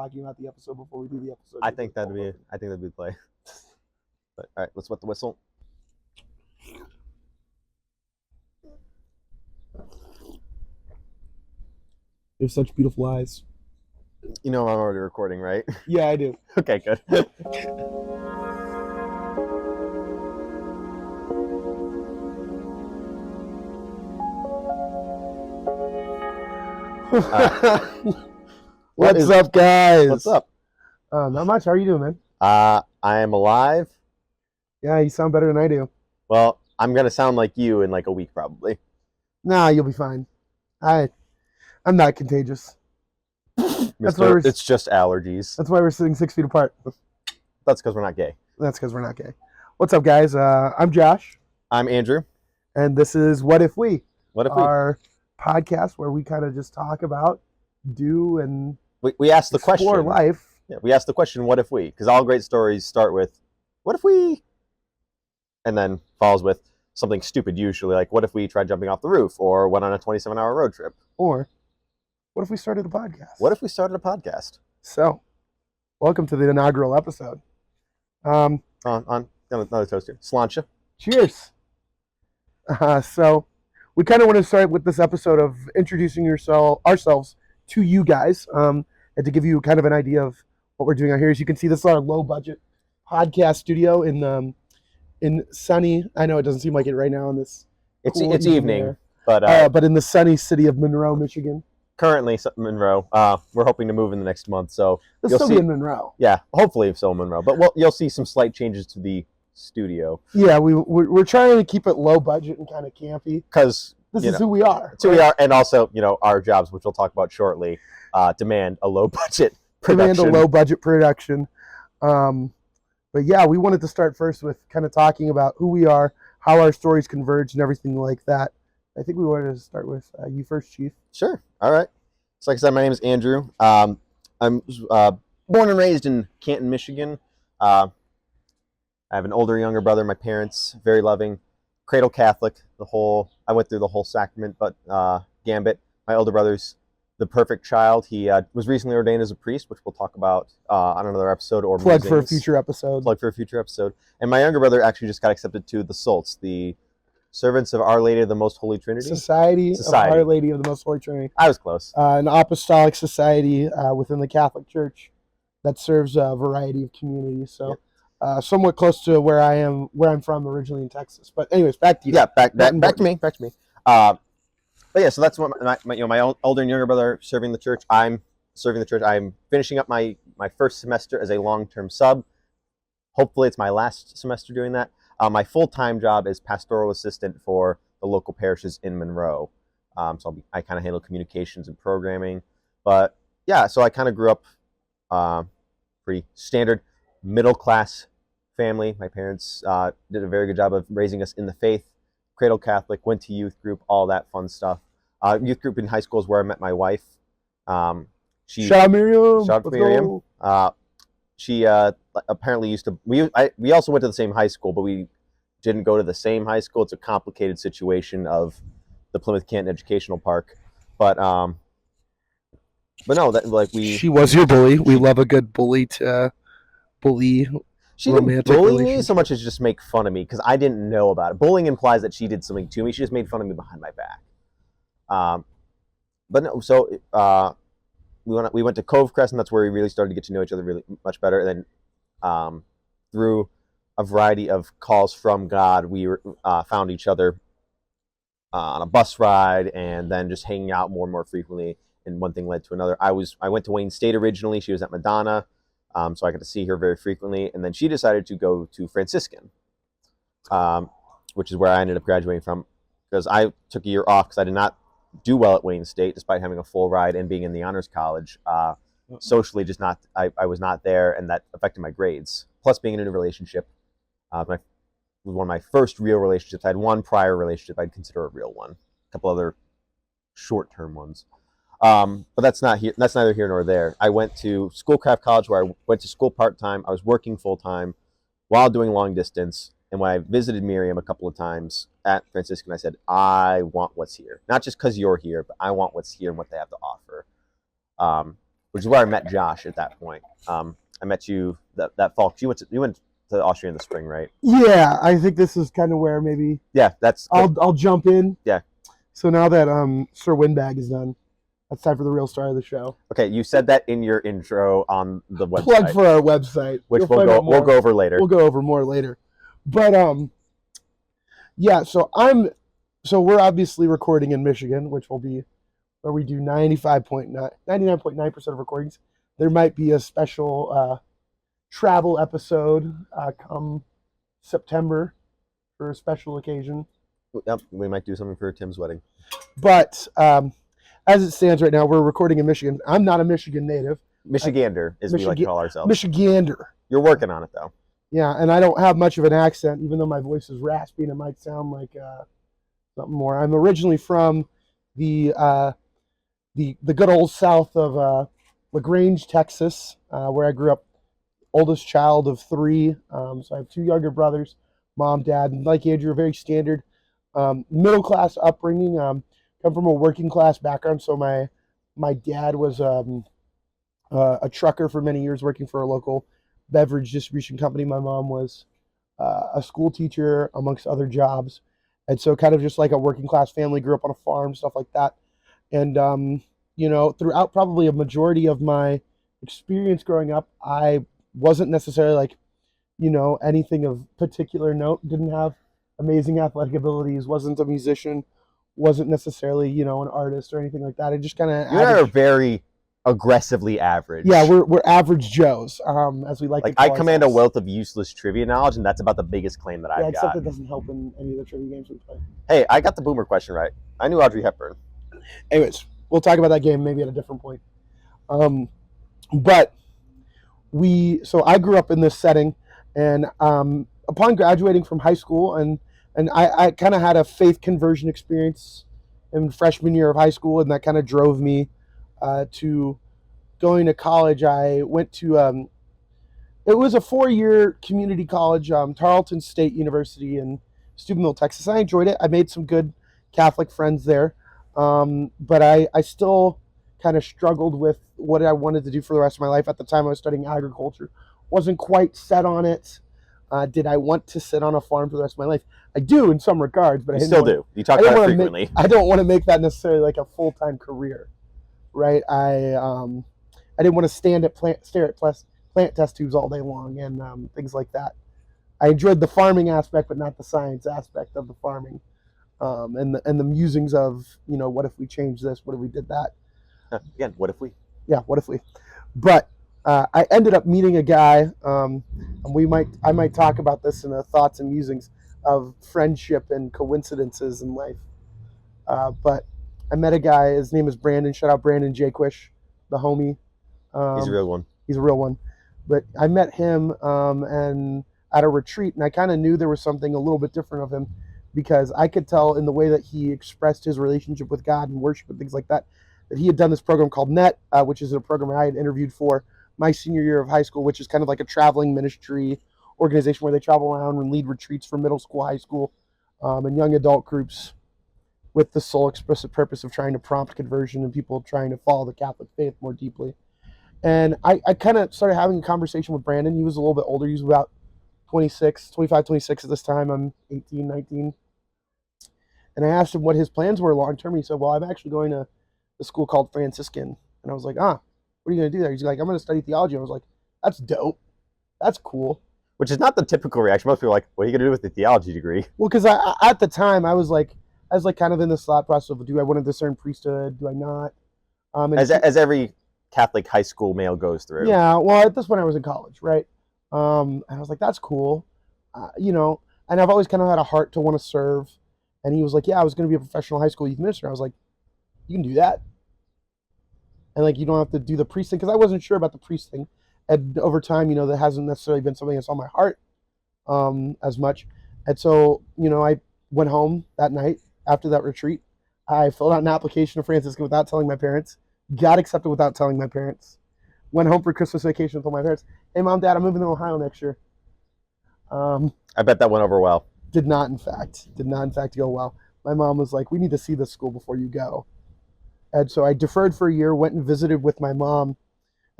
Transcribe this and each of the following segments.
talking about the episode before we do the episode. I think that'd be the play. But all right, let's wet the whistle. You have such beautiful eyes. You know I'm already recording, right? Yeah, I do. Okay, good. What's up, guys? What's up? Not much. How are you doing, man? I am alive. Yeah, you sound better than I do. Well, I'm gonna sound like you in like a week, probably. Nah, you'll be fine. I'm not contagious. Mister, it's just allergies. That's why we're sitting 6 feet apart. That's because we're not gay. That's because we're not gay. What's up, guys? I'm Josh. I'm Andrew. And this is What If We? What if we? Our podcast where we kind of just talk about, do, and We asked the question. explore life. Yeah, we asked the question, what if we? Because all great stories start with, what if we? And then follows with something stupid, usually, like, what if we tried jumping off the roof or went on a 27-hour road trip? Or what if we started a podcast? What if we started a podcast? So, welcome to the inaugural episode. On another toast here. Sláinte. Cheers. So, we kind of want to start with this episode of introducing ourselves to you guys, and to give you kind of an idea of what we're doing out here. As you can see, this is our low-budget podcast studio in sunny. I know it doesn't seem like it right now in this. It's evening, but in the sunny city of Monroe, Michigan. Currently Monroe. We're hoping to move in the next month, so This will still be in Monroe. Yeah, hopefully so Monroe. But you'll see some slight changes to the studio. Yeah, we're trying to keep it low budget and kind of campy Because this is who we are. It's who we are, and also our jobs, which we'll talk about shortly, demand a low budget production. Demand a low budget production. But yeah, we wanted to start first with kind of talking about who we are, how our stories converge, and everything like that. I think we wanted to start with you first, Chief. Sure. All right. So like I said, my name is Andrew. I'm born and raised in Canton, Michigan. I have an older, younger brother. My parents, very loving, cradle Catholic. I went through the whole sacrament, but gambit. My older brother's the perfect child. He was recently ordained as a priest, which we'll talk about on another episode. Or plug for a future episode. Plug for a future episode. And my younger brother actually just got accepted to the SOLTS, the Servants of Our Lady of the Most Holy Trinity. Society of Our Lady of the Most Holy Trinity. I was close. An apostolic society within the Catholic Church that serves a variety of communities. So, somewhat close to where I'm from originally in Texas. But anyways, back to you. Yeah, back to me. But yeah, so that's what my older and younger brother serving the church. I'm serving the church. I'm finishing up my first semester as a long-term sub. Hopefully, it's my last semester doing that. My full-time job is pastoral assistant for the local parishes in Monroe. So I kind of handle communications and programming. But yeah, so I kind of grew up pretty standard middle-class family. My parents did a very good job of raising us in the faith. Cradle Catholic, went to youth group, all that fun stuff. Youth group in high school is where I met my wife. Shout out Miriam. Shout out Miriam. She apparently used to. We also went to the same high school, but we didn't go to the same high school. It's a complicated situation of the Plymouth Canton Educational Park, but no, that like we. She was your bully. We love a good bully to bully. She didn't bully me so much as just make fun of me because I didn't know about it. Bullying implies that she did something to me. She just made fun of me behind my back. But no, so we went to Cove Crest, and that's where we really started to get to know each other really much better. And then through a variety of calls from God, we found each other on a bus ride, and then just hanging out more and more frequently. And one thing led to another. I went to Wayne State originally. She was at Madonna. So I got to see her very frequently. And then she decided to go to Franciscan, which is where I ended up graduating from, because I took a year off because I did not do well at Wayne State, despite having a full ride and being in the honors college. Socially, I was not there, and that affected my grades. Plus, being in a relationship, was one of my first real relationships. I had one prior relationship I'd consider a real one, a couple other short-term ones. But that's neither here nor there. I went to Schoolcraft College, where I went to school part-time. I was working full-time while doing long distance. And when I visited Miriam a couple of times at Franciscan, I said, I want what's here. Not just because you're here, but I want what's here and what they have to offer. which is where I met Josh at that point. I met you that fall. 'Cause you went to Austria in the spring, right? Yeah, I think this is kind of where maybe Yeah, I'll jump in. Yeah. So now that Sir Windbag is done, it's time for the real star of the show. Okay, you said that in your intro on the website. Plug for our website, which we'll go over later. We'll go over more later. But yeah, so we're obviously recording in Michigan, which will be where we do 99.9% of recordings. There might be a special travel episode come September for a special occasion. Yep, we might do something for Tim's wedding. But as it stands right now, we're recording in Michigan. I'm not a Michigan native. Michigander, as we like to call ourselves. Michigander. You're working on it, though. Yeah, and I don't have much of an accent, even though my voice is raspy and it might sound like something more. I'm originally from the good old south of LaGrange, Texas, where I grew up. Oldest child of 3, so I have 2 younger brothers, mom, dad, and like Andrew, very standard middle class upbringing. Come from a working class background, so my dad was a trucker for many years, working for a local beverage distribution company. My mom was a school teacher, amongst other jobs, and so kind of just like a working class family. Grew up on a farm, stuff like that, and throughout probably a majority of my experience growing up, I wasn't necessarily like, anything of particular note. Didn't have amazing athletic abilities. Wasn't a musician. Wasn't necessarily, an artist or anything like that. I just kind of. You're very aggressively average. Yeah, we're average Joes, as we like to call I command ourselves. a wealth of useless trivia knowledge, and that's about the biggest claim that I've got. Except it doesn't help in any of the trivia games we play. Hey, I got the boomer question right. I knew Audrey Hepburn. Anyways, we'll talk about that game maybe at a different point. But so I grew up in this setting, and upon graduating from high school, and I kind of had a faith conversion experience in freshman year of high school, and that kind of drove me to going to college. I went to it was a 4-year community college, Tarleton State University in Steubenville, Texas. I enjoyed it. I made some good Catholic friends there, but I still kind of struggled with what I wanted to do for the rest of my life. At the time, I was studying agriculture. Wasn't quite set on it. Did I want to sit on a farm for the rest of my life? I do in some regards, but I still do. You talk about it frequently. I don't want to make that necessarily like a full-time career, right? I didn't want to stare at plant test tubes all day long and things like that. I enjoyed the farming aspect, but not the science aspect of the farming, and the musings of what if we changed this? What if we did that? Again, what if we? Yeah, what if we? But I ended up meeting a guy, and I might talk about this in the thoughts and musings of friendship and coincidences in life. But I met a guy. His name is Brandon. Shout out Brandon Jaquish, the homie. He's a real one. He's a real one. But I met him and at a retreat, and I kind of knew there was something a little bit different of him, because I could tell in the way that he expressed his relationship with God and worship and things like that he had done this program called NET, which is a program I had interviewed for my senior year of high school, which is kind of like a traveling ministry organization where they travel around and lead retreats for middle school, high school, and young adult groups, with the sole explicit purpose of trying to prompt conversion and people trying to follow the Catholic faith more deeply. And I kind of started having a conversation with Brandon. He was a little bit older. He was about 26 at this time. I'm 18, 19. And I asked him what his plans were long term. He said, well, I'm actually going to a school called Franciscan. And I was like, what are you going to do there? He's like, I'm going to study theology. I was like, that's dope. That's cool. Which is not the typical reaction. Most people are like, what are you going to do with the theology degree? Well, because at the time, I was kind of in this thought process of, do I want to discern priesthood? Do I not? As every Catholic high school male goes through. Yeah, well, at this point I was in college, right? And I was like, that's cool. And I've always kind of had a heart to want to serve. And he was like, yeah, I was going to be a professional high school youth minister. I was like, you can do that. And like, you don't have to do the priest thing, because I wasn't sure about the priest thing. And over time, that hasn't necessarily been something that's on my heart as much. And so, I went home that night after that retreat. I filled out an application to Franciscan without telling my parents. Got accepted without telling my parents. Went home for Christmas vacation and told my parents, hey, Mom, Dad, I'm moving to Ohio next year. I bet that went over well. Did not, in fact, go well. My mom was like, we need to see this school before you go. And so I deferred for a year, went and visited with my mom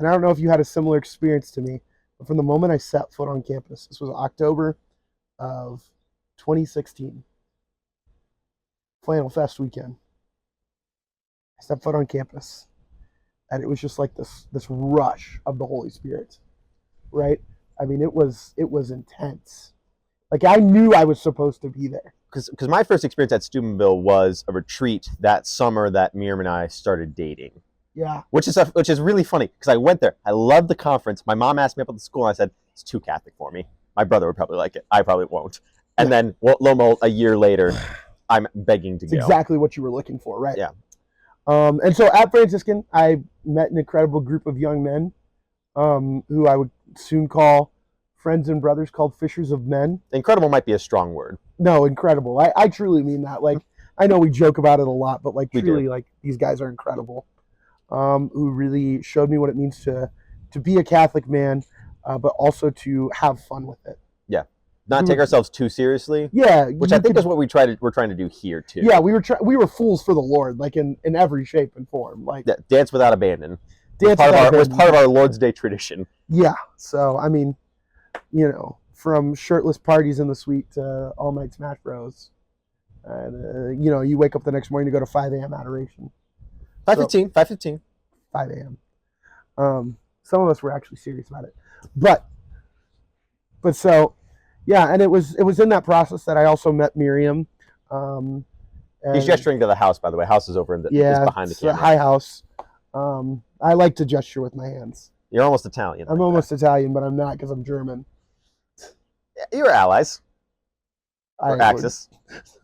And I don't know if you had a similar experience to me, but from the moment I set foot on campus, this was October of 2016, Flannel Fest weekend. I stepped foot on campus, and it was just like this rush of the Holy Spirit, right? I mean, it was intense. Like I knew I was supposed to be there. Because my first experience at Steubenville was a retreat that summer that Miriam and I started dating. Yeah. Which is really funny because I went there. I loved the conference. My mom asked me about the school, and I said it's too Catholic for me. My brother would probably like it. I probably won't. And then, lo and behold, a year later, I'm begging to It's go. exactly what you were looking for, right? Yeah. And so at Franciscan, I met an incredible group of young men who I would soon call friends and brothers, called Fishers of Men. Incredible might be a strong word. No, incredible. I truly mean that. Like, I know we joke about it a lot, but like truly, like these guys are incredible. Who really showed me what it means to be a Catholic man, but also to have fun with it. Yeah, not take ourselves too seriously. Yeah, which I think is what we're trying to do here too. Yeah, we were fools for the Lord, like in every shape and form. Like dance without abandon. Dance was part of our Lord's Day tradition. Yeah, so I mean, from shirtless parties in the suite to all night Smash Bros. And you wake up the next morning to go to 5 a.m. adoration. 5:15. 5 a.m. Some of us were actually serious about it, but so, yeah, and it was in that process that I also met Miriam. He's gesturing to the house, by the way. House is over in the behind the camera. High house. I like to gesture with my hands. You're almost Italian. I'm almost Italian, but I'm not because I'm German. You're allies. Or Axis.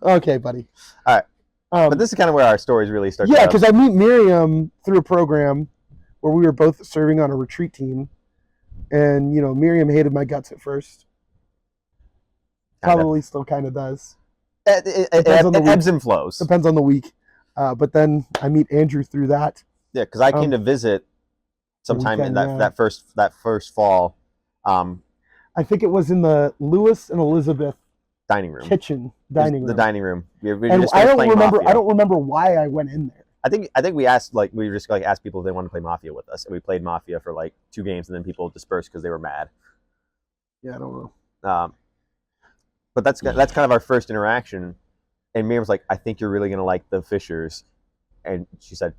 Okay, buddy. All right. But this is kind of where our stories really start. Yeah, because I meet Miriam through a program where we were both serving on a retreat team. And, Miriam hated my guts at first. Probably still kind of does. It ebbs and flows. Depends on the week. But then I meet Andrew through that. Yeah, because I came to visit sometime in that first fall. I think it was in the Lewis and Elizabeth dining room. Dining room. The dining room. And I don't remember why I went in there. I think we asked we just asked people if they wanted to play Mafia with us, and we played Mafia for 2 games, and then people dispersed because they were mad. Yeah, I don't know. But that's kind of our first interaction, and Miriam was like, "I think you're really gonna like the Fishers," and she said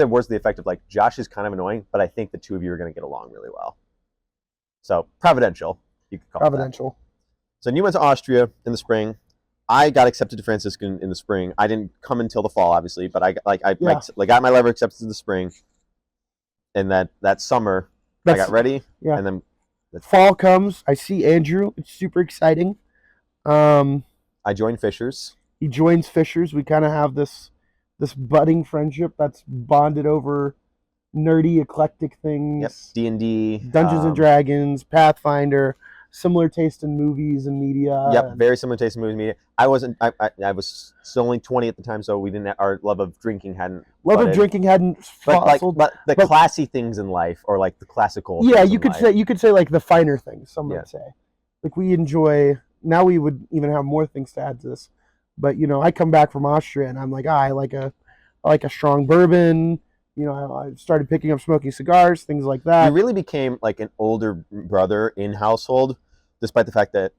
words to the effect of Josh is kind of annoying, but I think the two of you are gonna get along really well. So providential, you could call it providential. So you went to Austria in the spring. I got accepted to Franciscan in the spring. I didn't come until the fall, obviously, but I got my letter accepted in the spring, and that summer I got ready. Yeah. And then fall comes. I see Andrew. It's super exciting. I joined Fishers. He joins Fishers. We kind of have this budding friendship that's bonded over nerdy, eclectic things. Yep. D&D, Dungeons and Dragons, Pathfinder. Similar taste in movies and media. Yep, very similar taste in movies and media. I was still only 20 at the time, so we didn't. Our love of drinking hadn't. But the classy things in life, or the classical. Yeah, you could say the finer things. Some would say, we enjoy. Now we would even have more things to add to this, but I come back from Austria and I'm like, I like a strong bourbon. I started picking up smoking cigars, things like that. You really became an older brother in household, despite the fact that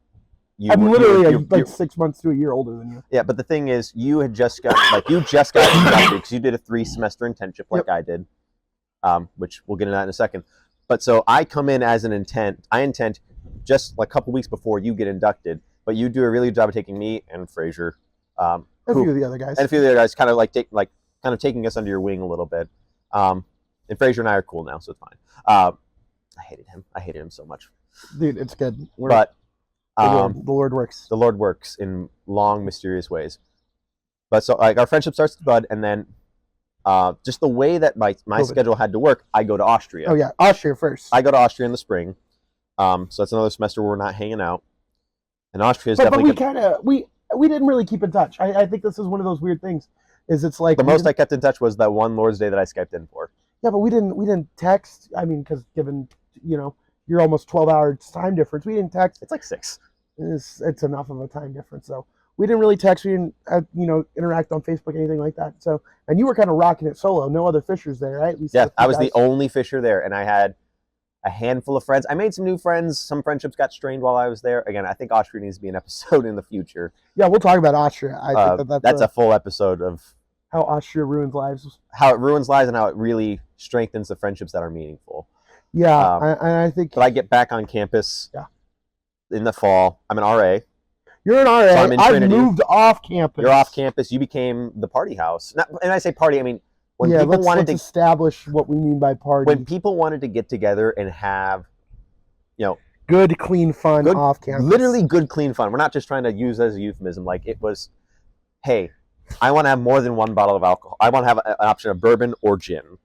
I'm literally 6 months to a year older than you. Yeah, but the thing is, you had just got inducted because you did a 3-semester internship I did, which we'll get into that in a second. But so I come in as an intent. I intend just a couple weeks before you get inducted, but you do a really good job of taking me and Fraser, a few of the other guys, kind of taking us under your wing a little bit. And Fraser and I are cool now, so it's fine. I hated him. I hated him so much. Dude, it's good. The Lord works. The Lord works in long, mysterious ways. But so our friendship starts to bud, and then just the way that my schedule had to work, I go to Austria. Oh yeah, Austria first. I go to Austria in the spring. So that's another semester where we're not hanging out. And Austria is definitely. But we didn't really keep in touch. I think this is one of those weird things. The most I kept in touch was that one Lord's Day that I Skyped in for. Yeah, but we didn't text. I mean, because given you're almost 12 hours time difference, we didn't text. It's 6. It's enough of a time difference. So we didn't really text. We didn't interact on Facebook, anything like that. So, and you were kind of rocking it solo. No other fishers there, right? At least Yeah, I was guys. the only fisher there, and I had a handful of friends. I made some new friends. Some friendships got strained while I was there. Again, I think Austria needs to be an episode in the future. Yeah, we'll talk about Austria. I think that's a full episode of how Austria ruins lives, how it ruins lives, and how it really strengthens the friendships that are meaningful. Yeah, I think. But I get back on campus. Yeah. In the fall, I'm an RA. You're an RA. So I'm in Trinity. I moved off campus. You're off campus. You became the party house. And I say party, I mean when yeah, people wanted let's establish what we mean by party. When people wanted to get together and have, good, clean fun off campus. Literally good, clean fun. We're not just trying to use it as a euphemism. Like it was, hey, I want to have more than one bottle of alcohol. I want to have an option of bourbon or gin.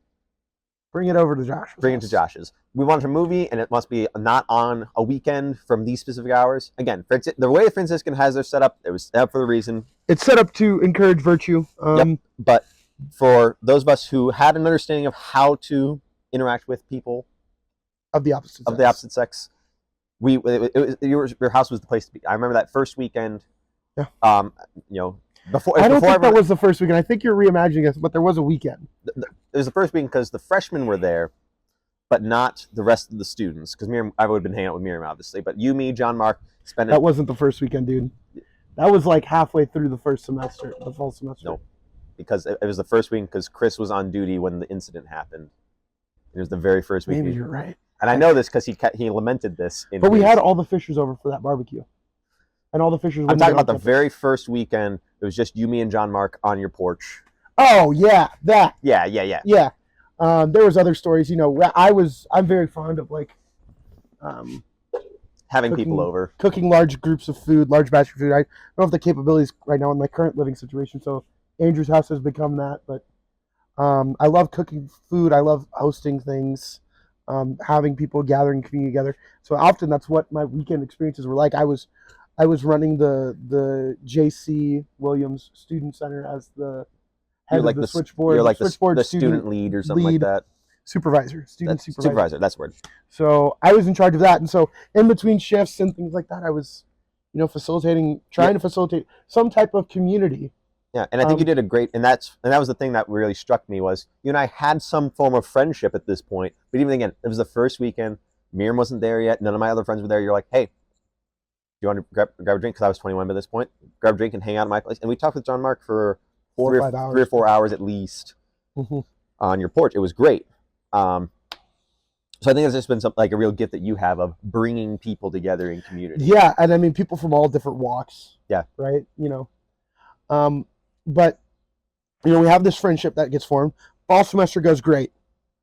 Bring it over to Josh's. Bring it to Josh's. We want a movie, and it must be not on a weekend from these specific hours. Again, the way the Franciscan has their setup, it was set up for a reason. It's set up to encourage virtue. Yep. But for those of us who had an understanding of how to interact with people of the opposite sex, your house was the place to be. I remember that first weekend. Yeah. Before I don't think that was the first weekend. I think you're reimagining it, but there was a weekend. It was the first weekend because the freshmen were there, but not the rest of the students. Because I would have been hanging out with Miriam, obviously. But you, me, John, Mark, spending. That wasn't the first weekend, dude. That was like halfway through the first semester, the fall semester. No, because it was the first weekend because Chris was on duty when the incident happened. It was the very first weekend. Maybe you're right. And I know this because he lamented this. But we had all the fishers over for that barbecue. And all the fishers. I'm talking about the very first weekend. It was just you, me, and John Mark on your porch. Oh yeah, that. Yeah. Yeah. There was other stories. I'm very fond of having people over, cooking large groups of food, large batch of food. I don't have the capabilities right now in my current living situation, so Andrew's house has become that. But I love cooking food. I love hosting things, having people gathering community together. So often that's what my weekend experiences were like. I was running the J.C. Williams Student Center as the head of the switchboard. You're like the student lead or something like that. Supervisor. Supervisor, that's the word. So I was in charge of that. And so in between shifts and things like that, I was, trying to facilitate some type of community. Yeah, and I think you did a great, and that was the thing that really struck me was you and I had some form of friendship at this point. But even again, it was the first weekend. Miriam wasn't there yet. None of my other friends were there. You're like, hey, do you want to grab a drink? Because I was 21 by this point. Grab a drink and hang out at my place. And we talked with John Mark for 3 or 4 hours at least on your porch. It was great. So I think it's just been a real gift that you have of bringing people together in community. Yeah, and I mean people from all different walks. Yeah. Right. But we have this friendship that gets formed. Fall semester goes great.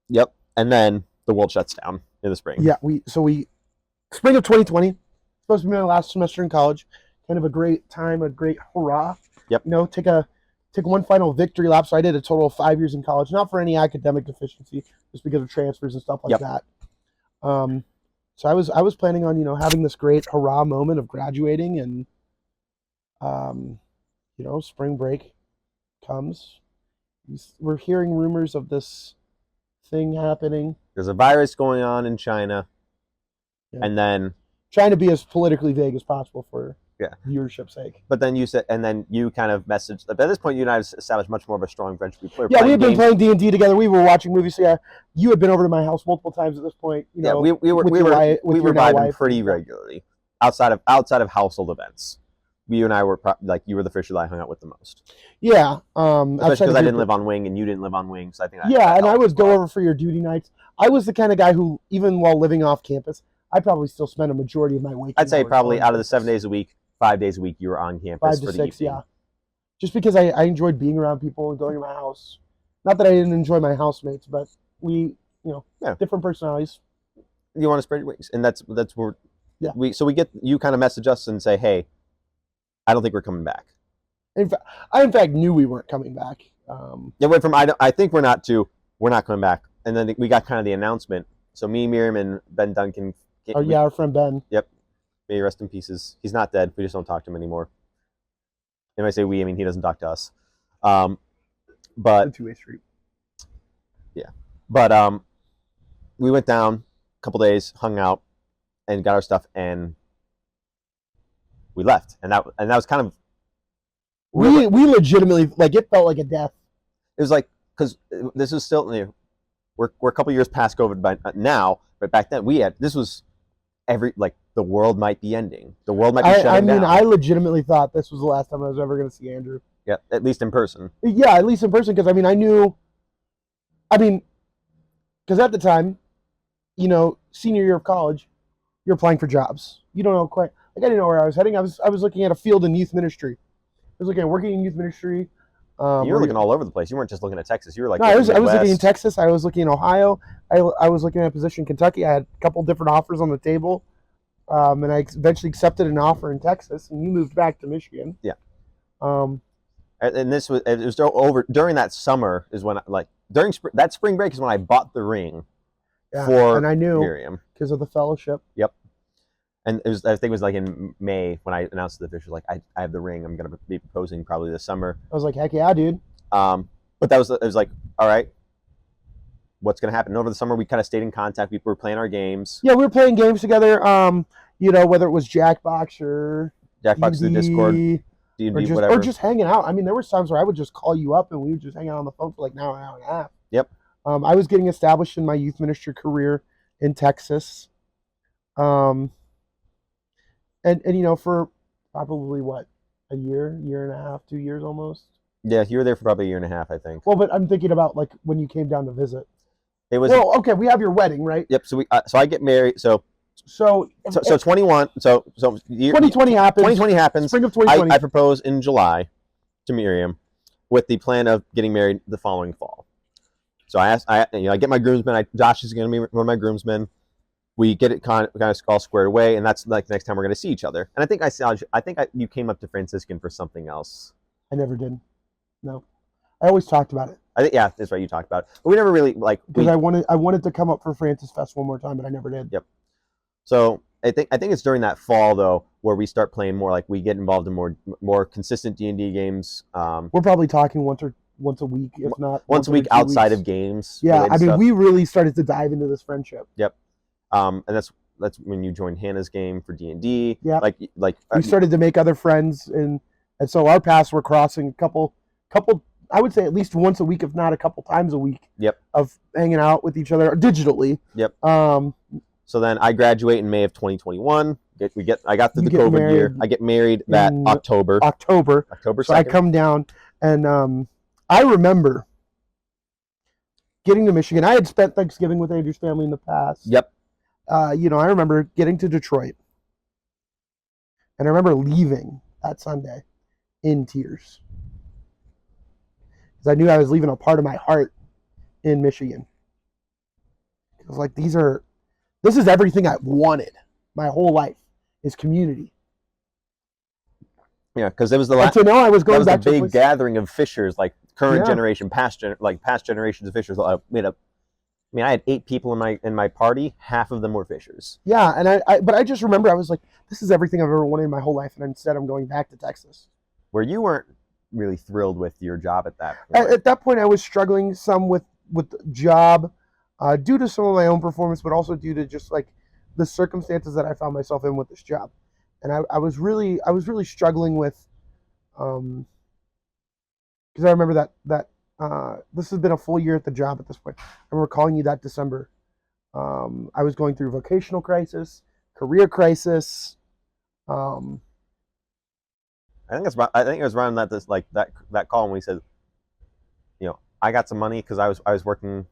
Yep. And then the world shuts down in the spring. Yeah. Spring of 2020. Supposed to be my last semester in college. Kind of a great time, a great hurrah. Yep. Take one final victory lap. So I did a total of 5 years in college, not for any academic deficiency, just because of transfers and stuff like that. So I was planning on having this great hurrah moment of graduating, and spring break comes. We're hearing rumors of this thing happening. There's a virus going on in China, and then trying to be as politically vague as possible for viewership's sake. But then you said, and then you kind of messaged. At this point, you and I established much more of a strong friendship. We had been playing D&D together. We were watching movies. So yeah, you had been over to my house multiple times at this point. We were vibing pretty regularly outside of household events. You and I were you were the fisher that I hung out with the most. Yeah, especially because I didn't live on wing and you didn't live on wing, so I think. I would go over for your duty nights. I was the kind of guy who, even while living off campus, I probably still spend a majority of my waking I'd say probably out of the 7 days a week, 5 days a week, you were on campus. 5 to 6, yeah. Just because I enjoyed being around people and going to my house. Not that I didn't enjoy my housemates, but we, different personalities. You want to spread your wings, and that's where. Yeah. We get you kind of message us and say, hey, I don't think we're coming back. I in fact knew we weren't coming back. It went from I think we're not to we're not coming back, and then we got kind of the announcement. So me, Miriam, and Ben Duncan. Our friend Ben. Yep. May he rest in pieces. He's not dead. We just don't talk to him anymore. And when I say we, I mean he doesn't talk to us. But it's a two-way street. Yeah. But we went down a couple days, hung out, and got our stuff, and we left. And that was kind of we legitimately, like, it felt like a death. It was like, because this is still, we're a couple years past COVID by now, but back then this was the world might be ending. The world might be shutting down. I legitimately thought this was the last time I was ever going to see Andrew. Yeah, at least in person. Yeah, at least in person, because because at the time, senior year of college, you're applying for jobs. You don't know quite, like, I didn't know where I was heading. I was looking at a field in youth ministry. I was looking at working in youth ministry. You were looking all over the place. You weren't just looking at Texas. You were like, no, I was looking in Texas. I was looking in Ohio. I was looking at a position in Kentucky. I had a couple different offers on the table, and I eventually accepted an offer in Texas. And you moved back to Michigan. Yeah. And it was over during that summer is when during that spring break is when I bought the ring. Yeah, for and I knew Miriam because of the fellowship. Yep. And I think it was like in May when I announced to the officials, like, I have the ring. I'm going to be proposing probably this summer. I was like, heck yeah, dude. But it was like, all right, what's going to happen? And over the summer, we kind of stayed in contact. We were playing our games. Yeah, we were playing games together. Whether it was Jackbox or the Discord, D&D, whatever. Or just hanging out. I mean, there were times where I would just call you up and we would just hang out on the phone for like an hour and a half. Yep. I was getting established in my youth ministry career in Texas. And for probably a year and a half, 2 years almost. Yeah, you were there for probably a year and a half, I think. Well, but I'm thinking about like when you came down to visit. It was okay. We have your wedding, right? Yep. So I get married. So 21. So 2020 happens. 2020 happens. Spring of 2020. I propose in July to Miriam, with the plan of getting married the following fall. So I get my groomsmen. Josh is going to be one of my groomsmen. We get it kind of all squared away, and that's like the next time we're going to see each other. And I think you came up to Franciscan for something else. I never did. No, I always talked about it. I think, yeah, that's right. You talked about it, but we never really because I wanted to come up for Francis Fest one more time, but I never did. Yep. So I think it's during that fall though where we start playing more. Like, we get involved in more consistent D&D games. We're probably talking once a week, if not once a week outside of games. Yeah, we really started to dive into this friendship. Yep. And that's when you joined Hannah's game for D&D. Yeah. Like we started to make other friends, and so our paths were crossing a couple. I would say at least once a week, if not a couple times a week. Yep. Of hanging out with each other digitally. Yep. So then I graduate in May of 2021. I got through the COVID year. I get married that October. October 2nd. So I come down, and I remember getting to Michigan. I had spent Thanksgiving with Andrew's family in the past. Yep. I remember getting to Detroit, and I remember leaving that Sunday in tears because I knew I was leaving a part of my heart in Michigan. It was like, this is everything I wanted my whole life, is community. Yeah, because it was the last. To know I was going back to a big gathering of fishers, like current generation, past generations of fishers. I had 8 people in my party. Half of them were fishers. Yeah, but I just remember I was like, this is everything I've ever wanted in my whole life, and instead I'm going back to Texas. Where you weren't really thrilled with your job at that point. At that point, I was struggling some with the job, due to some of my own performance, but also due to just like the circumstances that I found myself in with this job, and I was really struggling with, because I remember that. This has been a full year at the job at this point. I remember calling you that December. I was going through vocational crisis, career crisis. I think it was around that call when we said, I got some money because I was working.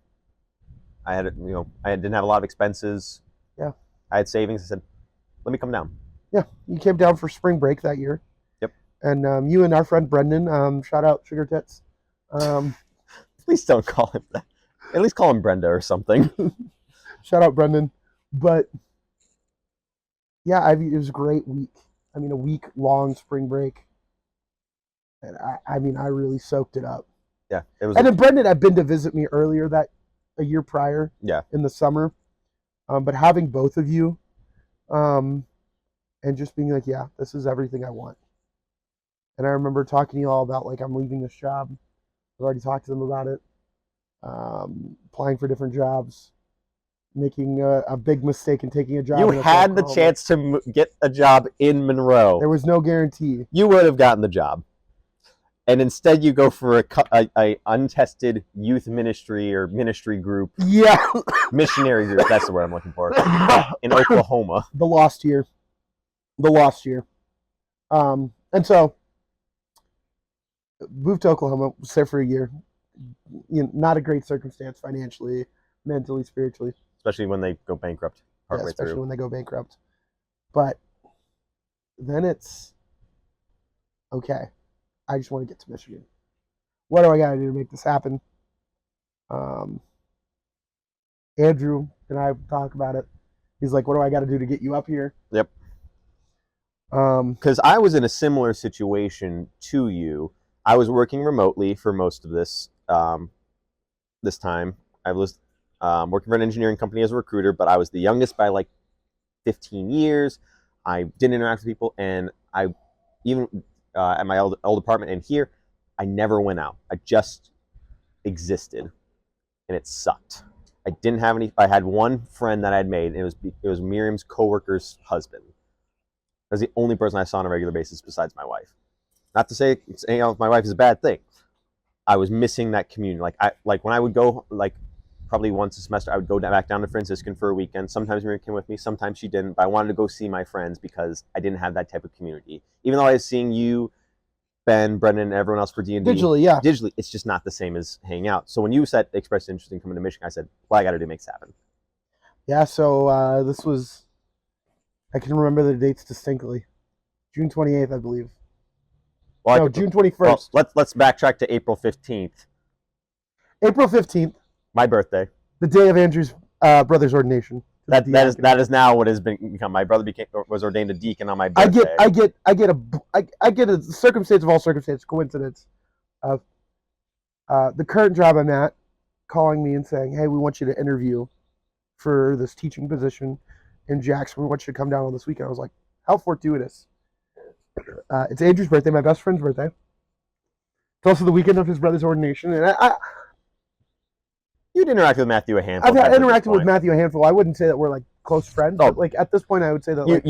I didn't have a lot of expenses. Yeah. I had savings. I said, let me come down. Yeah, you came down for spring break that year. Yep. And you and our friend Brendan, shout out Sugar Tits. Please don't call him that. At least call him Brenda or something. Shout out Brendan. But yeah, it was a great week. I mean, a week-long spring break. And I really soaked it up. Yeah, it was. And then Brendan had been to visit me earlier a year prior. Yeah. In the summer. But having both of you, and just being like, yeah, this is everything I want. And I remember talking to you all about, like, I'm leaving this job. I've already talked to them about it. Applying for different jobs. Making a big mistake and taking a job. You had the chance to get a job in Monroe. There was no guarantee. You would have gotten the job. and instead you go for a untested youth ministry or ministry group, Yeah. missionary group. That's the word I'm looking for. In Oklahoma. The lost year. And so moved to Oklahoma, was there for a year. Not a great circumstance financially, mentally, spiritually. Especially when they go bankrupt partway through. Especially when they go bankrupt. But then it's okay. I just want to get to Michigan. What do I got to do to make this happen? Andrew and I talk about it. He's like, "What do I got to do to get you up here?" Yep. Because I was in a similar situation to you. I was working remotely for most of this this time. I was working for an engineering company as a recruiter, but I was the youngest by like 15 years. I didn't interact with people, and I even at my old apartment and here, I never went out. I just existed, and it sucked. I didn't have any. I had one friend that I'd made, and it was Miriam's coworker's husband. That's the only person I saw on a regular basis besides my wife. Not to say hanging out with my wife is a bad thing. I was missing that community. Like when I would go, like probably once a semester, I would go back down to Franciscan for a weekend. Sometimes Miriam came with me, sometimes she didn't. But I wanted to go see my friends because I didn't have that type of community. Even though I was seeing you, Ben, Brendan, and everyone else for D&D. Digitally, it's just not the same as hanging out. So when you expressed interest in coming to Michigan, I said, well, I got to do make this happen. Yeah, so this was, I can remember the dates distinctly. June 28th, I believe. Well, no, June 21st. Well, let's backtrack to April 15th. April 15th. My birthday. The day of Andrew's brother's ordination. That is now what has become. My brother was ordained a deacon on my birthday. I get a circumstance of all circumstances, coincidence of the current job I'm at calling me and saying, "Hey, we want you to interview for this teaching position in Jackson. We want you to come down on this weekend." I was like, "How fortuitous!" It's Andrew's birthday, my best friend's birthday. It's also the weekend of his brother's ordination, and you'd interact with Matthew a handful. I've interacted with Matthew a handful. I wouldn't say that we're like close friends, but like at this point, I would say that like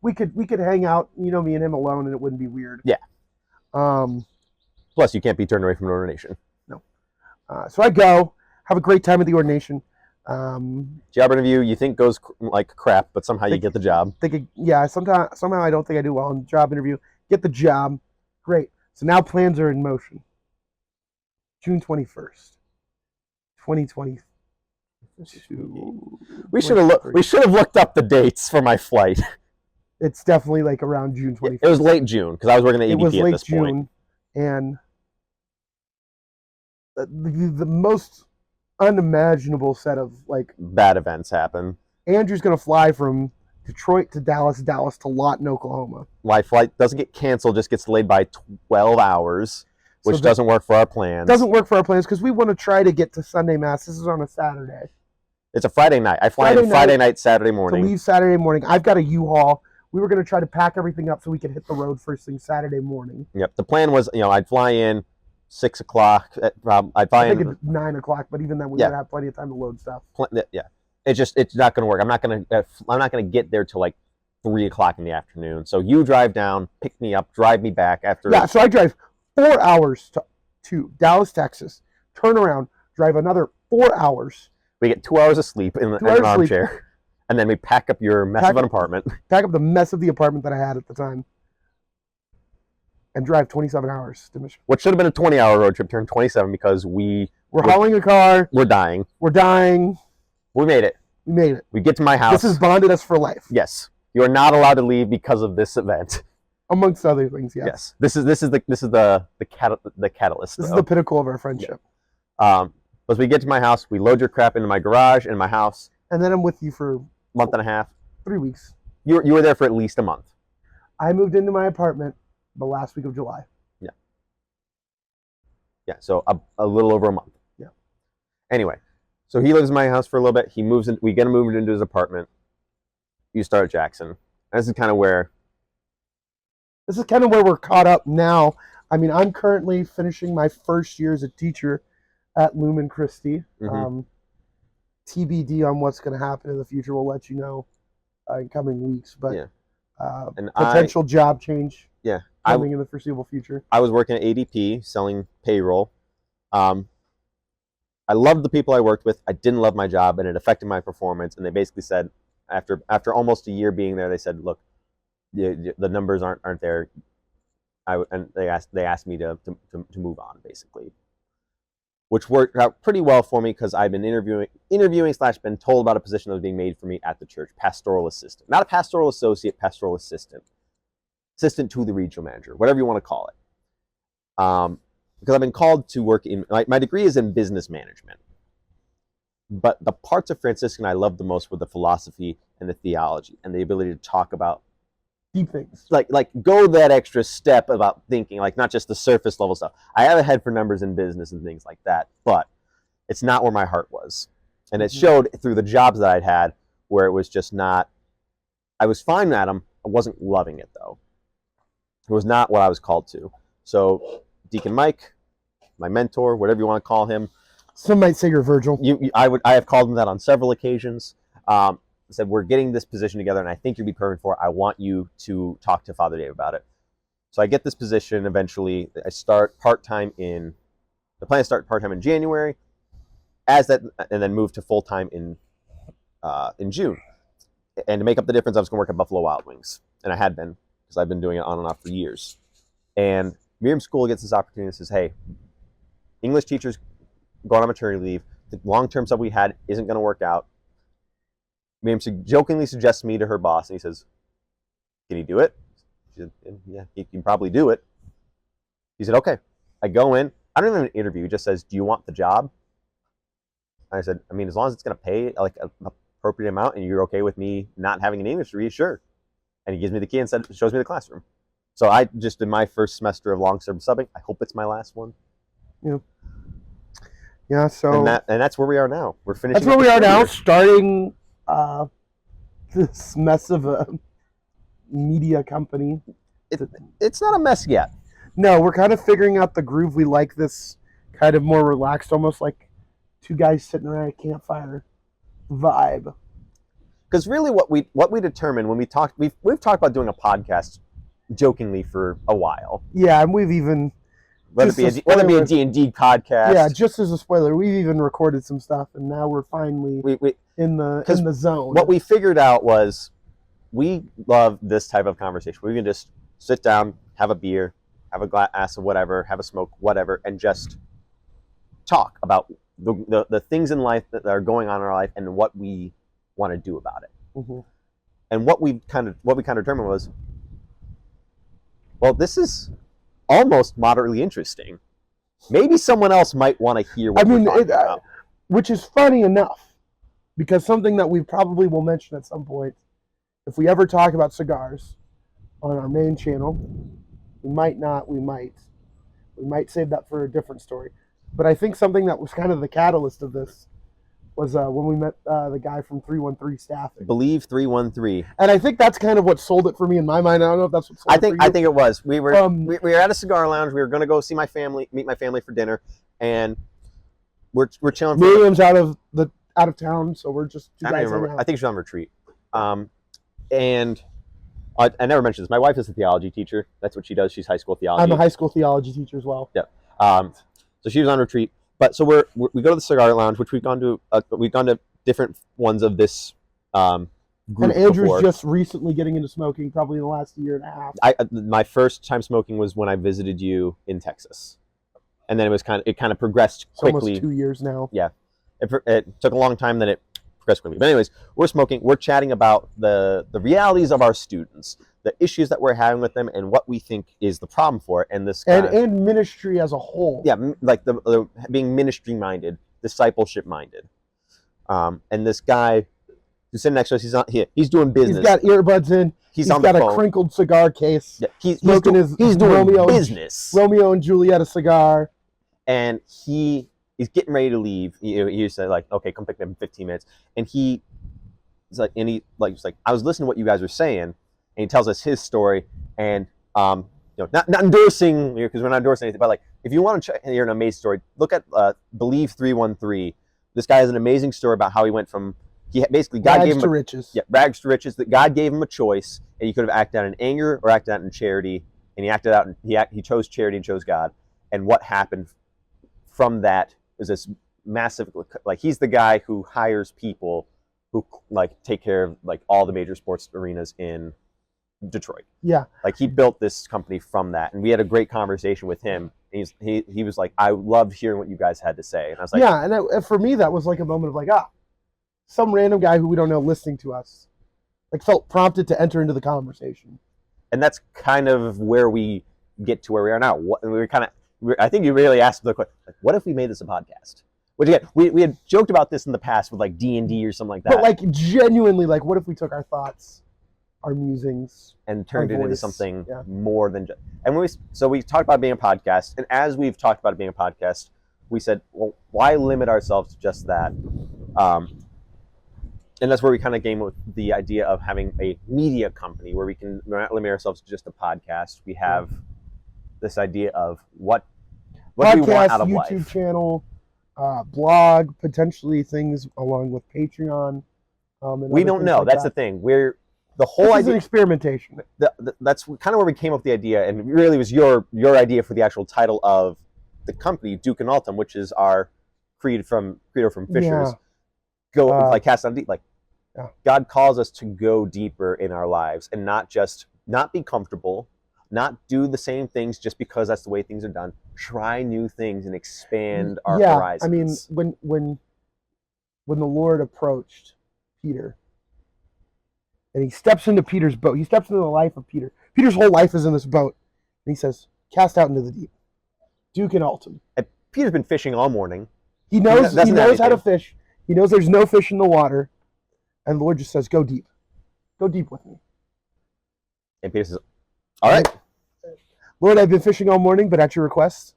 we could hang out, me and him alone, and it wouldn't be weird. Yeah. Plus, you can't be turned away from an ordination. No. So I go, have a great time at the ordination. Job interview you think goes like crap, but somehow you get the job. Somehow I don't think I do well in job interview. Get the job, great. So now plans are in motion. June 21st, 2020. We should have looked up the dates for my flight. It's definitely like around June 21st. It was late June because I was working at ABP at this point. And the most unimaginable set of like bad events happen. Andrew's gonna fly from Detroit to Dallas to Lawton, Oklahoma. My flight doesn't get canceled, just gets delayed by 12 hours, which doesn't work for our plans. Doesn't work for our plans because we want to try to get to Sunday Mass. This is on a Saturday. It's a Friday night. I fly in Friday night, Saturday morning. To leave Saturday morning. I've got a U-Haul. We were going to try to pack everything up so we could hit the road first thing Saturday morning. Yep. The plan was, I'd fly in 6 o'clock. I'd fly in at 9 o'clock, but even then we would have plenty of time to load stuff. Yeah. It's not going to work. I'm not going to get there till like 3 o'clock in the afternoon. So you drive down, pick me up, drive me back after. Yeah. So I drive 4 hours to Dallas, Texas, turn around, drive another 4 hours. We get 2 hours of sleep in an armchair. And then we pack up your mess of an apartment. Pack up the mess of the apartment that I had at the time. And drive 27 hours to Michigan. What should have been a 20-hour road trip turned 27 because we're hauling a car. We're dying. We're dying. We made it. We made it. We get to my house. This has bonded us for life. Yes. You are not allowed to leave because of this event. Amongst other things, yes. Yes. This is the catalyst. This is the pinnacle of our friendship. Yeah. As we get to my house, we load your crap into my garage in my house. And then I'm with you for month and a half. 3 weeks. You were there for at least a month. I moved into my apartment the last week of July. Yeah. Yeah, so a little over a month. Yeah. Anyway, so he lives in my house for a little bit. He moves in. We get him moved into his apartment. You start at Jackson. And this is kind of where we're caught up now. I mean, I'm currently finishing my first year as a teacher at Lumen Christi. Mm-hmm. TBD on what's going to happen in the future. We'll let you know in coming weeks. But and potential job change. Yeah. coming in the foreseeable future? I was working at ADP selling payroll. I loved the people I worked with. I didn't love my job, and it affected my performance. And they basically said, after almost a year being there, they said, "Look, the numbers aren't there." And they asked me to move on, basically, which worked out pretty well for me because I've been interviewing / been told about a position that was being made for me at the church, pastoral assistant, not a pastoral associate, pastoral assistant to the regional manager, whatever you want to call it. Because I've been called to work in, my degree is in business management, but the parts of Franciscan I loved the most were the philosophy and the theology and the ability to talk about deep things, like go that extra step about thinking, like not just the surface level stuff. I have a head for numbers in business and things like that, but it's not where my heart was, and it showed through the jobs that I'd had, where it was just not. I was fine at them. I wasn't loving it though. It was not what I was called to. So Deacon Mike, my mentor, whatever you want to call him. Some might say you're Virgil. I have called him that on several occasions. Said, we're getting this position together, and I think you'd be perfect for it. I want you to talk to Father Dave about it. So I get this position eventually. I start part-time the plan is to start part-time in January, and then move to full-time in June. And to make up the difference, I was going to work at Buffalo Wild Wings, and I had been, because I've been doing it on and off for years. And Miriam School gets this opportunity and says, hey, English teachers going on maternity leave. The long-term sub we had isn't going to work out. Miriam jokingly suggests me to her boss, and he says, can you do it? She said, yeah, he can probably do it. He said, okay. I go in. I don't even have an interview. He just says, do you want the job? I said, I mean, as long as it's going to pay like an appropriate amount and you're okay with me not having an English degree, sure. And he gives me the key and shows me the classroom. So I just did my first semester of long-term subbing. I hope it's my last one. Yeah. Yeah. So and that's where we are now. We're finishing. That's where we are now, starting this mess of a media company. It's not a mess yet. No, we're kind of figuring out the groove. We like this kind of more relaxed, almost like two guys sitting around a campfire vibe. Because really, what we determined when we've talked about doing a podcast jokingly for a while. Yeah, and we've even whether it be a D&D podcast. Yeah, just as a spoiler, we've even recorded some stuff, and now we're finally in the zone. What we figured out was we love this type of conversation. We can just sit down, have a beer, have a glass of whatever, have a smoke, whatever, and just talk about the things in life that are going on in our life and what we want to do about it. Mm-hmm. And what we kind of determined was, well, this is almost moderately interesting. Maybe someone else might want to hear what we're talking about. Which is funny enough, because something that we probably will mention at some point, if we ever talk about cigars on our main channel, we might not, we might save that for a different story. But I think something that was kind of the catalyst of this was when we met the guy from 313 Staffing. Believe 313. And I think that's kind of what sold it for me in my mind. I don't know if that's what sold it for you. I think it was. We were at a cigar lounge. We were going to go see my family, meet my family for dinner, and we're chilling. Miriam's out of town, so we're just two guys. I think she's on retreat. And I never mentioned this. My wife is a theology teacher. That's what she does. She's high school theology. I'm a high school theology teacher as well. Yeah. So she was on retreat. But so we go to the cigar lounge, which we've gone to different ones of this group. And Andrew's before. Just recently getting into smoking, probably in the last year and a half. My first time smoking was when I visited you in Texas, and then it kind of progressed quickly. It's almost 2 years now. Yeah, it took a long time, then it progressed quickly. But anyways, we're smoking. We're chatting about the realities of our students, the issues that we're having with them, and what we think is the problem for it. And this and ministry as a whole. Yeah, like the being ministry minded, discipleship minded. And this guy who's sitting next to us, he's doing business. He's got earbuds in. He's got a crinkled cigar case. Yeah, he's doing business. Romeo and Juliet cigar. And he's getting ready to leave. He said, like, okay, come pick me up in 15 minutes. And he's like, I was listening to what you guys were saying, and he tells us his story. And not endorsing, because we're not endorsing anything, but like, if you want to hear an amazing story, look at Believe 313. This guy has an amazing story about how he went from God gave him riches. Yeah, rags to riches. That God gave him a choice, and he could have acted out in anger or acted out in charity, and he acted out. He chose charity and chose God. And what happened from that is this massive, like, he's the guy who hires people who like take care of like all the major sports arenas in Detroit. Yeah. Like, he built this company from that, and we had a great conversation with him. He was like, I loved hearing what you guys had to say, and I was like, yeah. And for me, that was like a moment of like, some random guy who we don't know listening to us, like, felt prompted to enter into the conversation. And that's kind of where we get to where we are now. I think you really asked the question, like, what if we made this a podcast? Which, again, we had joked about this in the past with like D&D or something like that. But like, genuinely, like, what if we took our thoughts, our musings, and turned it into something yeah. more than just. And we talked about being a podcast, and as we've talked about it being a podcast, we said, well, why limit ourselves to just that? And that's where we kind of came with the idea of having a media company where we're not limit ourselves to just a podcast. We have this idea of what podcast, do we want out of YouTube life? channel, blog, potentially things along with Patreon. We don't know. That's the thing. The whole idea is an experimentation. That's kind of where we came up with the idea, and it really was your idea for the actual title of the company, Duke and Altum, which is our credo from Fishers. Yeah. Go like cast on deep. Like, yeah. God calls us to go deeper in our lives and not be comfortable, not do the same things just because that's the way things are done. Try new things and expand our horizons. I mean, when the Lord approached Peter and he steps into Peter's boat, he steps into the life of Peter. Peter's whole life is in this boat, and he says, "Cast out into the deep." Duke and Altum. And Peter's been fishing all morning. He knows how to fish. He knows there's no fish in the water. And the Lord just says, "Go deep. Go deep with me." And Peter says, "All right. Lord, I've been fishing all morning, but at your request,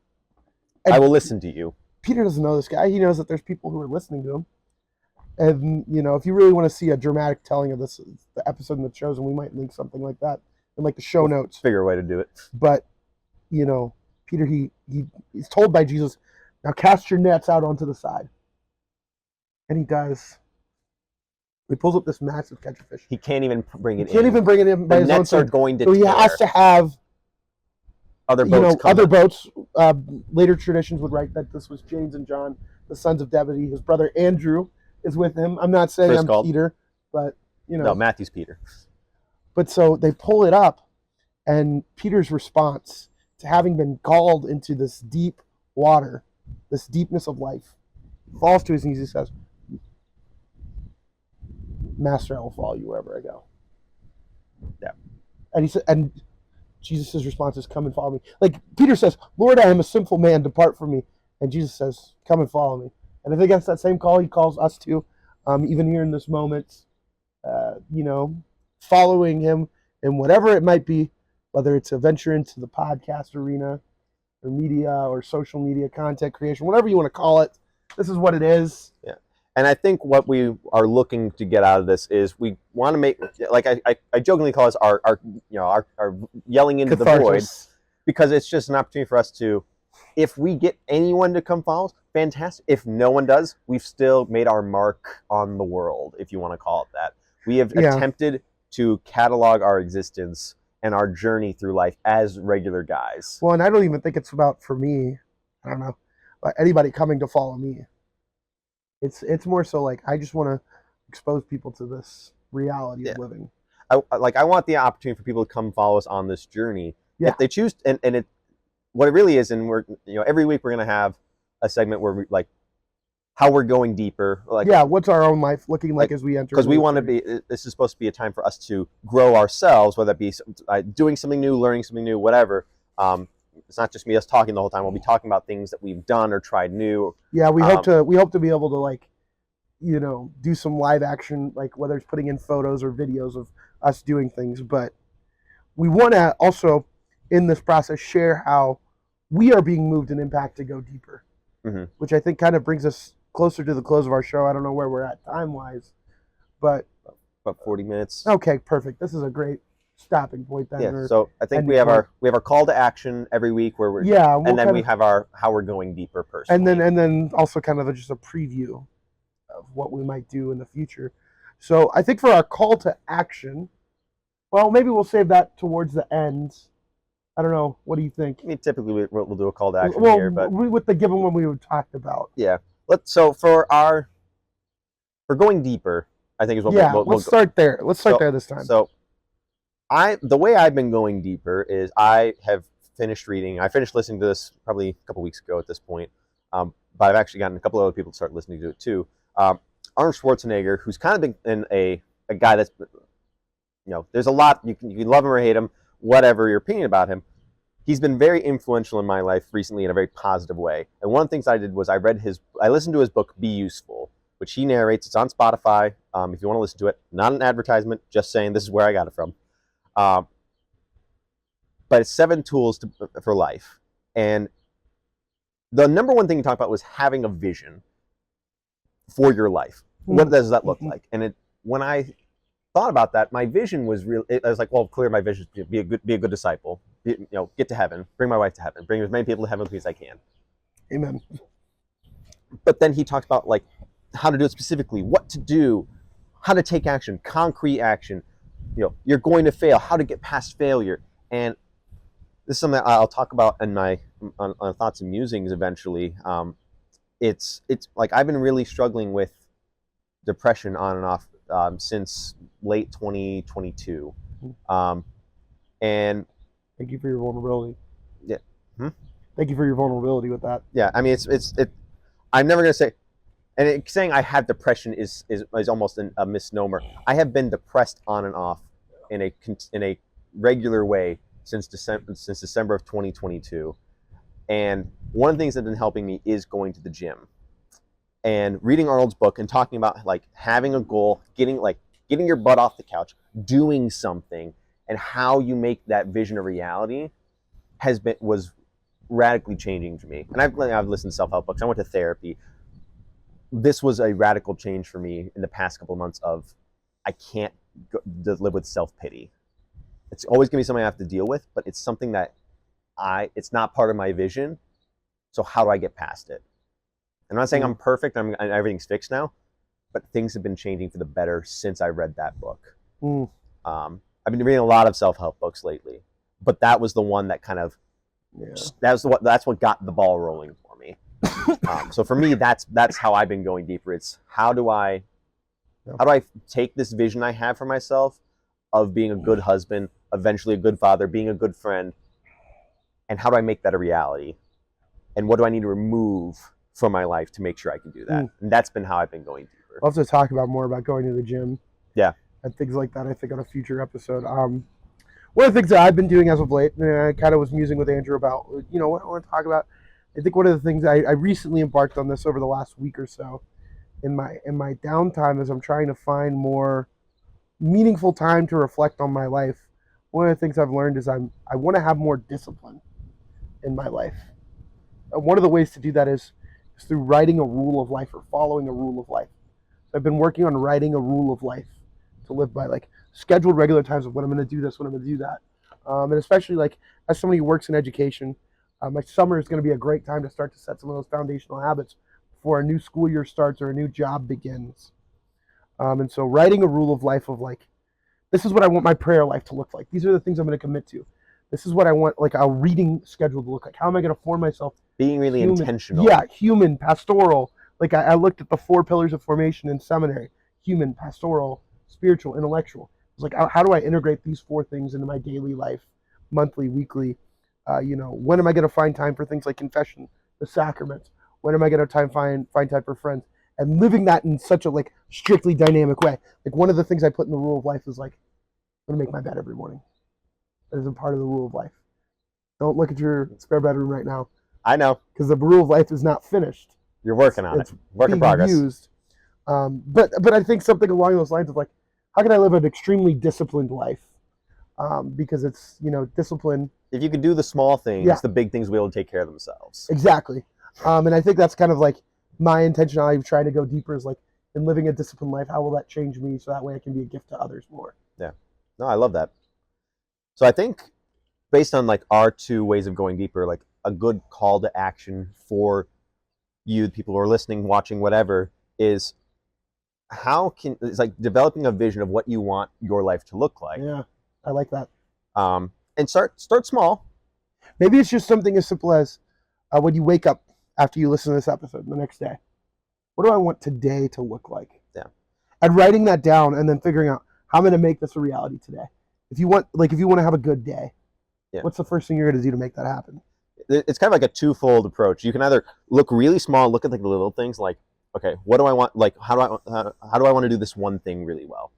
I will listen to you." Peter doesn't know this guy. He knows that there's people who are listening to him. And, if you really want to see a dramatic telling of this, the episode in the Chosen, we might link something like that in like the show notes. Figure a way to do it. But, Peter, he's told by Jesus, "Now cast your nets out onto the side." And he does. He pulls up this massive catch of fish. He can't even bring it in. He can't even bring it in by his own nets are going to tear. So he has to have other boats. Other boats. Later traditions would write that this was James and John, the sons of Zebedee. His brother Andrew is with him. I'm not saying I'm Peter, but No, Matthew's Peter. But so they pull it up, and Peter's response to having been called into this deep water, this deepness of life, falls to his knees. He says, "Master, I will follow you wherever I go." Yeah. And he said, and Jesus' response is, "Come and follow me." Like Peter says, "Lord, I am a sinful man, depart from me." And Jesus says, "Come and follow me." And I think that's that same call he calls us to, even here in this moment, following him in whatever it might be, whether it's a venture into the podcast arena or media or social media content creation, whatever you want to call it. This is what it is. Yeah. And I think what we are looking to get out of this is we want to make, like I jokingly call this our yelling into catharsis. The void, because it's just an opportunity for us to, if we get anyone to come follow us, fantastic. If no one does, we've still made our mark on the world, if you want to call it that. We have attempted to catalog our existence and our journey through life as regular guys. Well, and I don't even think it's about, for me, I don't know, anybody coming to follow me. It's more so like I just want to expose people to this reality of living. I want the opportunity for people to come follow us on this journey. Yeah. If they choose, and it, what it really is, and we're every week we're gonna have a segment where we like how we're going deeper. Like, what's our own life looking like as we enter? Because we want to be. This is supposed to be a time for us to grow ourselves, whether it be doing something new, learning something new, whatever. It's not just us talking the whole time. We'll be talking about things that we've done or tried new. Yeah, we hope to be able to do some live action, like whether it's putting in photos or videos of us doing things. But we want to also, in this process, share how we are being moved and impacted to go deeper, which I think kind of brings us closer to the close of our show. I don't know where we're at time-wise, but about 40 minutes. Okay, perfect. This is a great stopping point then. Yeah, so I think we have our call to action every week where we're and then we have our how we're going deeper personally. And then also kind of just a preview of what we might do in the future. So I think for our call to action, well, maybe we'll save that towards the end I don't know. What do you think? I mean, typically we'll do a call to action Well, here, but with the given one we talked about. yeah. So for going deeper, I think is what Yeah, we'll let's go. start there. Let's start So there this time. so the way I've been going deeper is I have finished reading. I finished listening to this probably a couple weeks ago at this point, but I've actually gotten a couple of other people to start listening to it too. Arnold Schwarzenegger, who's kind of been in a guy that's, there's a lot you can love him or hate him, whatever your opinion about him. He's been very influential in my life recently in a very positive way. And one of the things I did was I listened to his book Be Useful, which he narrates. It's on Spotify. If you want to listen to it, not an advertisement, just saying this is where I got it from. Um, but it's 7 tools for life. And the number one thing he talked about was having a vision for your life. What does that look like? And when I thought about that, my vision was real. I was like, well, clear my vision is to be a good disciple, get to heaven, bring my wife to heaven, bring as many people to heaven as I can. Amen. But then he talked about like how to do it specifically, what to do, how to take action, concrete action. You're going to fail, how to get past failure. And this is something I'll talk about in my on thoughts and musings eventually. It's like I've been really struggling with depression on and off since late 2022, and thank you for your vulnerability. Yeah. Thank you for your vulnerability with that. Yeah, I mean, I'm never gonna say, and saying I have depression is almost a misnomer. I have been depressed on and off in a regular way since December of 2022, and one of the things that's been helping me is going to the gym and reading Arnold's book and talking about like having a goal, getting your butt off the couch, doing something, and how you make that vision a reality was radically changing for me. And I've listened to self-help books. I went to therapy. This was a radical change for me in the past couple of months of I can't live with self-pity. It's always going to be something I have to deal with, but it's something that it's not part of my vision. So how do I get past it? I'm not saying I'm perfect and everything's fixed now, but things have been changing for the better since I read that book. I've been reading a lot of self-help books lately, but that was the one that kind of that's what got the ball rolling for me. So for me, that's how I've been going deeper. It's how do I take this vision I have for myself of being a good husband, eventually a good father, being a good friend, and how do I make that a reality? And what do I need to remove from my life to make sure I can do that? And that's been how I've been going deeper. I'll have to talk more about going to the gym. Yeah. And things like that, I think, on a future episode. One of the things that I've been doing as of late, and I kind of was musing with Andrew about, what I want to talk about. I think one of the things I recently embarked on this over the last week or so in my downtime as I'm trying to find more meaningful time to reflect on my life. One of the things I've learned is I want to have more discipline in my life. One of the ways to do that is through writing a rule of life or following a rule of life. So I've been working on writing a rule of life to live by, like scheduled regular times of when I'm going to do this, when I'm going to do that. And especially like as somebody who works in education, my summer is going to be a great time to start to set some of those foundational habits before a new school year starts or a new job begins. And so writing a rule of life of like, this is what I want my prayer life to look like. These are the things I'm going to commit to. This is what I want like a reading schedule to look like. How am I going to form myself? Being really intentional. Yeah, human, pastoral. Like I looked at the 4 pillars of formation in seminary: human, pastoral, spiritual, intellectual. It's like, how do I integrate these 4 things into my daily life, monthly, weekly? When am I going to find time for things like confession, the sacraments? When am I going to find time for friends? And living that in such a like strictly dynamic way. Like one of the things I put in the rule of life is like, I'm gonna make my bed every morning. That is a part of the rule of life. Don't look at your spare bedroom right now. I know, because the rule of life is not finished. You're working on it. Work in progress. Used. But I think something along those lines of like, how can I live an extremely disciplined life? Because it's discipline. If you can do the small things, the big things will be able to take care of themselves. Exactly. And I think that's kind of like my intentionality of trying to go deeper is like in living a disciplined life. How will that change me so that way I can be a gift to others more? Yeah. No, I love that. So I think based on like our 2 ways of going deeper, like a good call to action for you, people who are listening, watching, whatever, is it's like developing a vision of what you want your life to look like. Yeah, I like that. And start small. Maybe it's just something as simple as when you wake up after you listen to this episode the next day. What do I want today to look like? Yeah. And writing that down and then figuring out how I'm going to make this a reality today. If you want to have a good day, Yeah. what's the first thing you're going to do to make that happen? It's kind of like a twofold approach. You can either look really small, look at like the little things, like, okay, what do I want? Like, how do I want to do this one thing really well?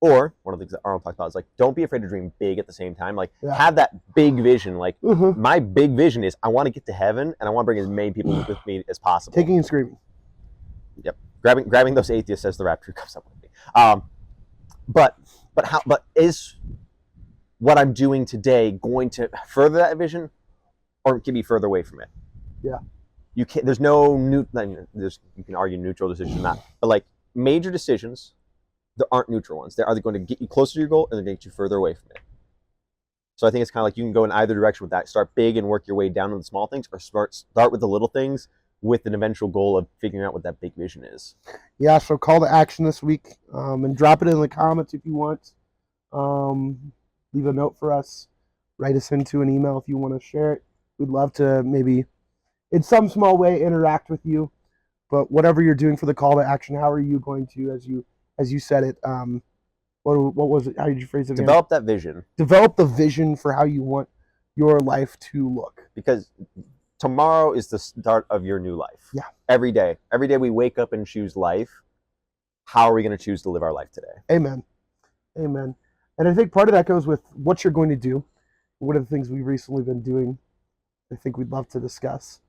Or one of the things that Arnold talked about is like, don't be afraid to dream big at the same time. Like, have that big vision. Like, my big vision is I want to get to heaven and I want to bring as many people with me as possible. Kicking and screaming. Yep, grabbing those atheists as the rapture comes up with me. But is what I'm doing today going to further that vision, or get me further away from it? Yeah. You can't. There's no new. There's, you can argue neutral decisions, not, but like major decisions, there aren't neutral ones. They're either going to get you closer to your goal, or they're going to get you further away from it. So I think it's kind of like you can go in either direction with that. Start big and work your way down to the small things, or start with the little things with an eventual goal of figuring out what that big vision is. Yeah, so call to action this week, and drop it in the comments if you want. Leave a note for us. Write us into an email if you want to share it. We'd love to maybe, in some small way, interact with you. But whatever you're doing for the call to action, how are you going to, as you said it, what was it? How did you phrase it again? Develop that vision. Develop the vision for how you want your life to look. Because tomorrow is the start of your new life. Yeah. Every day we wake up and choose life. How are we going to choose to live our life today? Amen. Amen. And I think part of that goes with what you're going to do. One of the things we've recently been doing, I think we'd love to discuss,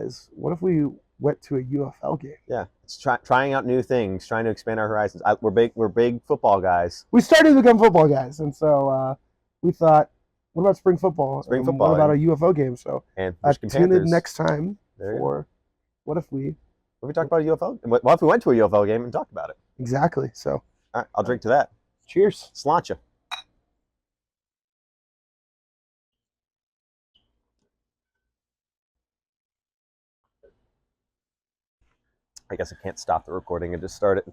is what if we went to a UFL game? Yeah, it's trying out new things, trying to expand our horizons. We're big football guys. We started to become football guys, and so we thought, what about spring football? Football. What about a UFO game? So and tune in next time for what if we talk about a UFO? What if we went to a UFO game and talked about it? Exactly. So all right, I'll drink to that. Cheers. Sláinte. I guess I can't stop the recording and just start it.